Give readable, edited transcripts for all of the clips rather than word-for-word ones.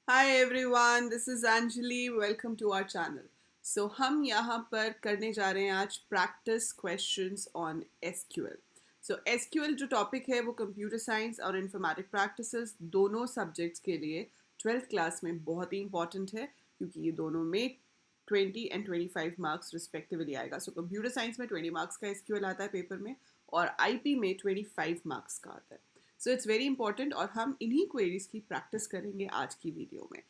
Hi everyone, this is Anjali. Welcome to our channel. हम यहाँ पर करने जा रहे हैं आज practice questions on SQL. SQL जो टॉपिक है वो कंप्यूटर साइंस और इंफॉर्मेटिक प्रैक्टिसेस दोनों सब्जेक्ट्स के लिए ट्वेल्थ क्लास में बहुत ही इंपॉर्टेंट है, क्योंकि ये दोनों में 20 and 25 मार्क्स रिस्पेक्टिवली आएगा। कंप्यूटर साइंस में 20 मार्क्स का एसक्यूएल आता है पेपर में, और आईपी में 25 मार्क्स का आता है। इट्स वेरी इंपॉर्टेंट, और हम इन्हीं क्वेरीज की प्रैक्टिस करेंगे आज की वीडियो में।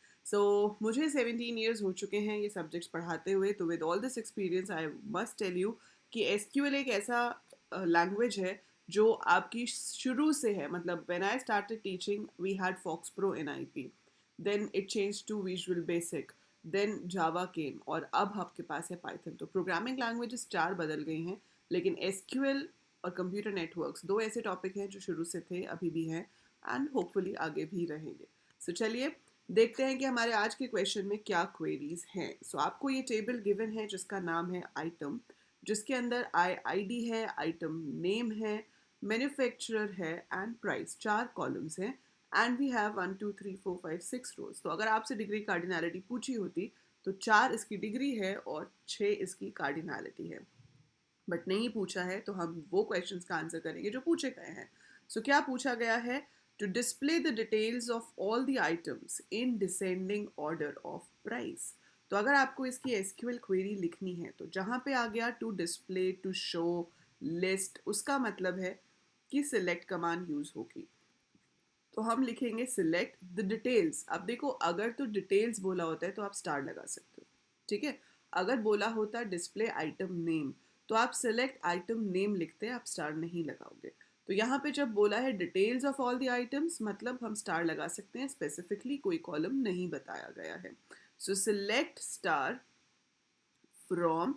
मुझे 17 ईयर्स हो चुके हैं ये सब्जेक्ट्स पढ़ाते हुए, तो with all this experience I must tell you कि एसक्यूएल एक ऐसा लैंग्वेज है जो आपकी शुरू से है। मतलब when I started teaching we had FoxPro in IP, then it change to Visual Basic, then Java came, और अब आपके पास है पाइथन। तो प्रोग्रामिंग लैंग्वेजेस 4 बदल गई हैं, लेकिन एसक्यूएल और कंप्यूटर नेटवर्क्स दो ऐसे टॉपिक हैं जो शुरू से थे, अभी भी हैं, एंड होपफुली आगे भी रहेंगे। चलिए देखते हैं कि हमारे आज के क्वेश्चन में क्या क्वेरीज हैं। आपको ये टेबल गिवन है जिसका नाम है आइटम, जिसके अंदर आईडी है, आइटम नेम है, मैन्युफैक्चरर है एंड प्राइस। 4 कॉलम्स हैं एंड वी हैव 1 2 3 4 5 6 रोज। तो अगर आपसे डिग्री कार्डिनैलिटी पूछी होती तो 4 इसकी डिग्री है और 6 इसकी कार्डिनैलिटी है, बट नहीं पूछा है तो हम वो क्वेश्चंस का आंसर करेंगे जो पूछे गए हैं। क्या पूछा गया है? To display the details of all the items in descending order of price. तो अगर आपको इसकी एसक्यूएल क्वेरी लिखनी है तो जहाँ पे आ गया to display, to show, list, उसका मतलब है कि सिलेक्ट कमांड यूज होगी। तो हम लिखेंगे सिलेक्ट द डिटेल्स। अब देखो, अगर तो डिटेल्स बोला होता है तो आप स्टार लगा सकते हो, ठीक है। अगर बोला होता डिस्प्ले आइटम नेम तो आप सिलेक्ट आइटम नेम लिखते, आप स्टार नहीं लगाओगे। तो यहाँ पे जब बोला है details of all the items, मतलब हम स्टार लगा सकते हैं, स्पेसिफिकली कोई कॉलम नहीं बताया गया है। Select star from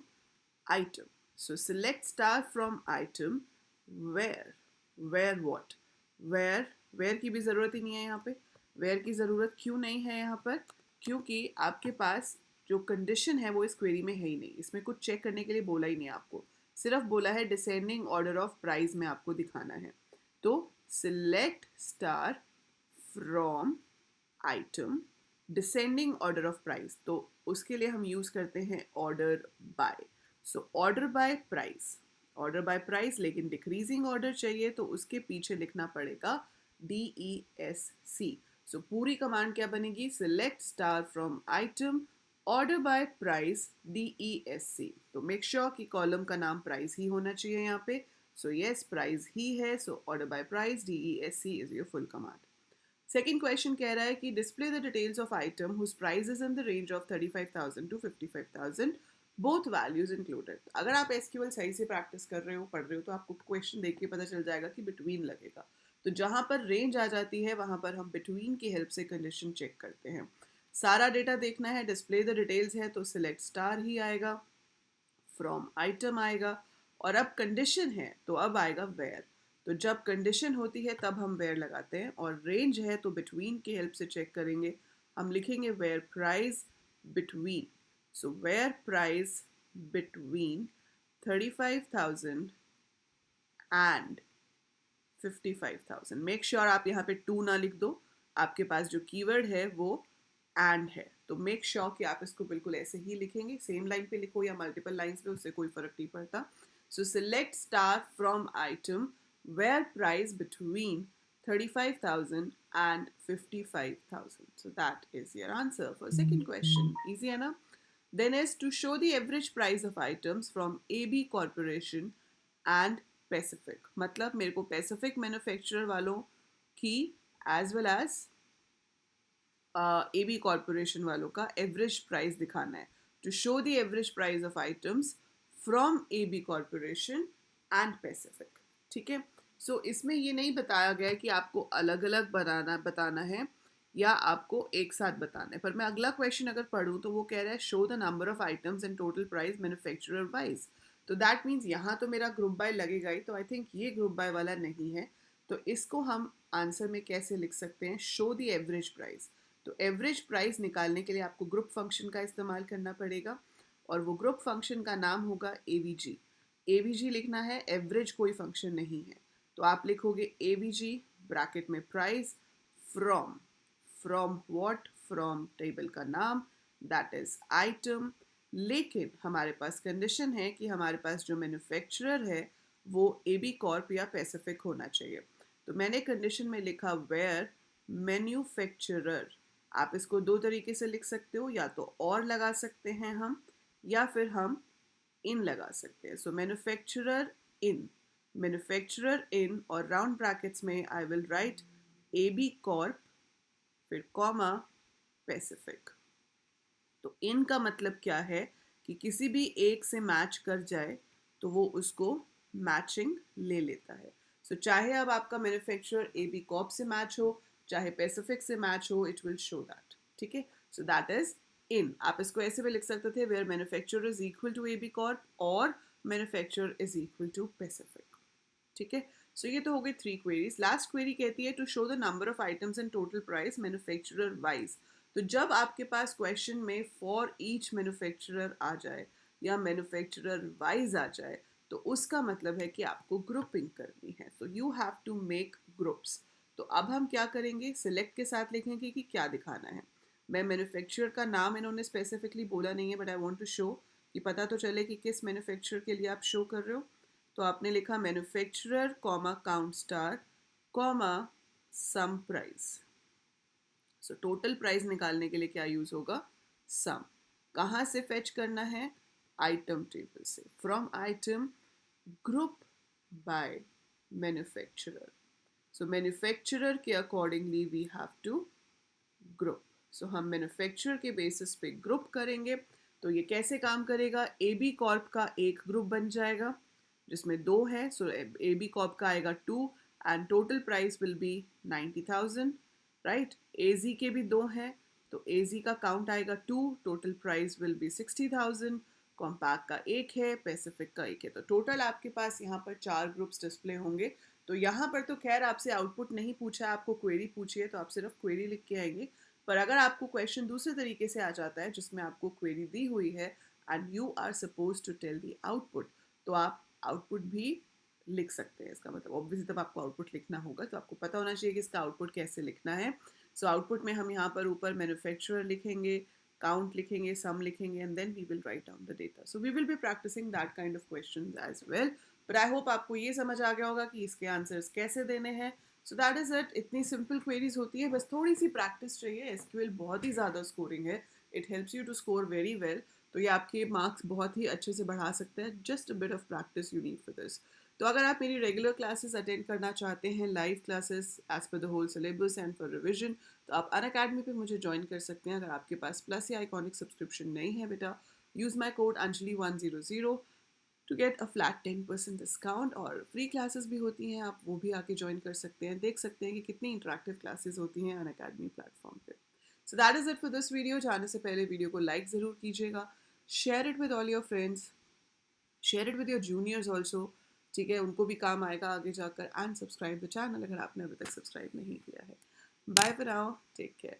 item. Select star from item where. Where what? Where की भी ज़रूरत ही नहीं है यहाँ पे। Where की ज़रूरत क्यों नहीं है यहाँ पर? क्योंकि आपके पास जो कंडीशन है वो इस क्वेरी में है ही नहीं। इसमें कुछ चेक करने के लिए बोला ही नहीं आपको, सिर्फ बोला है डिसेंडिंग ऑर्डर ऑफ प्राइस में आपको दिखाना है। तो select star from item descending order of price, तो उसके लिए हम यूज़ करते हैं order by. Order by price, order by price, लेकिन डिक्रीजिंग ऑर्डर चाहिए तो उसके पीछे लिखना पड़ेगा DESC। पूरी कमांड क्या बनेगी? Select star from item order by price DESC। तो मेक श्योर कि कॉलम का नाम प्राइस ही होना चाहिए यहाँ पे। यस, प्राइस ही है, order by price DESC is your full command. Second question कह रहा है कि display the details of item whose price is in the range of 35,000 to 55,000, both values included. अगर आप एसक्यूएल सही से प्रैक्टिस कर रहे हो, पढ़ रहे हो, तो आपको क्वेश्चन देख के पता चल जाएगा कि बिटवीन लगेगा। तो जहाँ पर रेंज आ जाती है वहाँ पर हम बिटवीन की हेल्प से कंडीशन चेक करते हैं। सारा डेटा देखना है, डिस्प्ले द डिटेल्स है तो सिलेक्ट स्टार ही आएगा, फ्रॉम आइटम आएगा, और अब कंडीशन है तो अब आएगा वेयर। तो जब कंडीशन होती है तब हम वेयर लगाते हैं, और रेंज है तो बिटवीन की हेल्प से चेक करेंगे। हम लिखेंगे where price between. Where price between 35,000 and 55,000। Make sure आप यहाँ पे टू ना लिख दो, आपके पास जो कीवर्ड है वो एंड है, तो मेक श्योर कि आप इसको बिल्कुल ऐसे ही लिखेंगे। सेम लाइन पे लिखो या मल्टीपल लाइंस पे, उससे कोई फर्क नहीं पड़ता। Select star from item where price between 35,000 and 55,000. So that is your answer for second question. Easy है ना? Then is to show the average price of items from AB Corporation and Pacific. मतलब मेरे को Pacific manufacturer वालों की as well as AB corporation वालों का average price दिखाना है। To show the average price of items from AB corporation and Pacific, ठीक है। इसमें ये नहीं बताया गया कि आपको अलग अलग बताना है या आपको एक साथ बताना है। पर मैं अगला क्वेश्चन अगर पढ़ूँ तो वो कह रहा है show the number of items and total price manufacturer wise. तो दैट मीन्स यहाँ तो मेरा ग्रुप बाय लगेगा ही, तो आई थिंक ये ग्रुप बाय वाला नहीं है। तो इसको हम आंसर में कैसे लिख सकते हैं? Show the average price. तो एवरेज प्राइस निकालने के लिए आपको ग्रुप फंक्शन का इस्तेमाल करना पड़ेगा, और वो ग्रुप फंक्शन का नाम होगा AVG। AVG लिखना है, एवरेज कोई फंक्शन नहीं है, तो आप लिखोगे AVG ब्रैकेट में price from from what, from table का नाम, दैट इज आइटम। लेकिन हमारे पास कंडीशन है कि हमारे पास जो मैन्युफैक्चरर है वो AB कॉर्प या पैसिफिक होना चाहिए। तो मैंने कंडीशन में लिखा वेयर मैन्युफैक्चरर। आप इसको दो तरीके से लिख सकते हो, या तो और लगा सकते हैं हम, या फिर हम इन लगा सकते हैं। सो मैन्युफैक्चरर इन, मैन्युफैक्चरर इन, और राउंड ब्रैकेट्स में I will write AB Corp, फिर कॉमा पैसिफिक। तो इन का मतलब क्या है कि किसी भी एक से मैच कर जाए तो वो उसको मैचिंग ले लेता है। सो चाहे अब आपका मैन्युफैक्चरर AB कॉर्प से मैच हो, चाहे पैसिफिक से मैच हो, इट विल शो दैट। ठीक है, सो दैट इज इन। आप इसको ऐसे भी लिख सकते थे, where manufacturer is equal to AB corp और manufacturer is equal to Pacific. ठीक है, सो ये तो हो गई 3 क्वेरीज। लास्ट क्वेरी कहती है to show the number of items and total price manufacturer wise. तो जब आपके पास क्वेश्चन में फॉर ईच मैन्युफैक्चरर आ जाए या मैन्युफैक्चरर वाइज आ जाए, तो उसका मतलब है कि आपको ग्रुपिंग करनी है। So you have to make groups. तो अब हम क्या करेंगे, सिलेक्ट के साथ लिखेंगे कि क्या दिखाना है। मैं मैन्युफैक्चरर का नाम इन्होंने स्पेसिफिकली बोला नहीं है, but I want to show कि पता तो चले कि किस मैन्युफैक्चरर के लिए आप शो कर रहे हो। तो आपने लिखा manufacturer comma count star comma sum price. So total price निकालने के लिए क्या यूज होगा, सम। कहाँ से फेच करना है, आइटम टेबल से, from item group by manufacturer. So manufacturer के accordingly we have to group. So हम मैन्युफैक्चरर के बेसिस पे ग्रुप करेंगे। तो ये कैसे काम करेगा, AB कॉर्प का एक ग्रुप बन जाएगा जिसमें 2 है। सो AB कॉर्प का आएगा 2 and total price will be 90,000, right. AZ के भी 2 हैं, तो AZ का काउंट आएगा 2, total price will be 60,000। Compact का एक है, पैसिफिक का एक है। तो टोटल आपके पास यहाँ पर 4 ग्रुप्स डिस्प्ले होंगे। तो यहाँ पर तो खैर आपसे आउटपुट नहीं पूछा है, आपको क्वेरी पूछी है, तो आप सिर्फ क्वेरी लिख के आएंगे। पर अगर आपको क्वेश्चन दूसरे तरीके से आ जाता है जिसमें आपको क्वेरी दी हुई है and you are suppose to tell the output, तो आप आउटपुट भी लिख सकते हैं। इसका मतलब ऑब्वियसली तब आपको आउटपुट लिखना होगा, तो आपको पता होना चाहिए कि इसका आउटपुट कैसे लिखना है। सो आउटपुट में हम यहाँ पर ऊपर मैन्युफैक्चरर लिखेंगे, काउंट लिखेंगे, सम लिखेंगे, and then we will write down the data. So we will be practicing that kind of questions as well. But I hope आपको ये समझ आ गया होगा कि इसके आंसर्स कैसे देने हैं। So that is it. इतनी सिंपल क्वेरीज होती है, बस थोड़ी सी प्रैक्टिस चाहिए। एसक्यूएल बहुत ही ज़्यादा स्कोरिंग है, it helps you to score very well. तो ये आपके मार्क्स बहुत ही अच्छे से बढ़ा सकते हैं। Just a bit of practice you need for this. तो अगर आप मेरी रेगुलर क्लासेस अटेंड करना चाहते हैं, live classes as per the whole syllabus and for revision, तो आप अनअकैडमी पे मुझे ज्वाइन कर सकते हैं। अगर आपके पास प्लस या आइकॉनिक सब्सक्रिप्शन नहीं है बेटा, यूज़ माई कोड अंजलि100 to get a flat 10% discount. और फ्री क्लासेस भी होती हैं, आप वो भी आके ज्वाइन कर सकते हैं। देख सकते हैं कि कितनी इंटरेक्टिव क्लासेस होती हैं अनअकैडमी प्लेटफॉर्म पे। So that is it for this video. जाने से पहले वीडियो को लाइक ज़रूर कीजिएगा, share it with all your friends, share it with your juniors also, ठीक है, उनको भी काम आएगा आगे जाकर। एंड सब्सक्राइब द चैनल अगर आपने अभी तक सब्सक्राइब नहीं किया है। Bye for now, take care.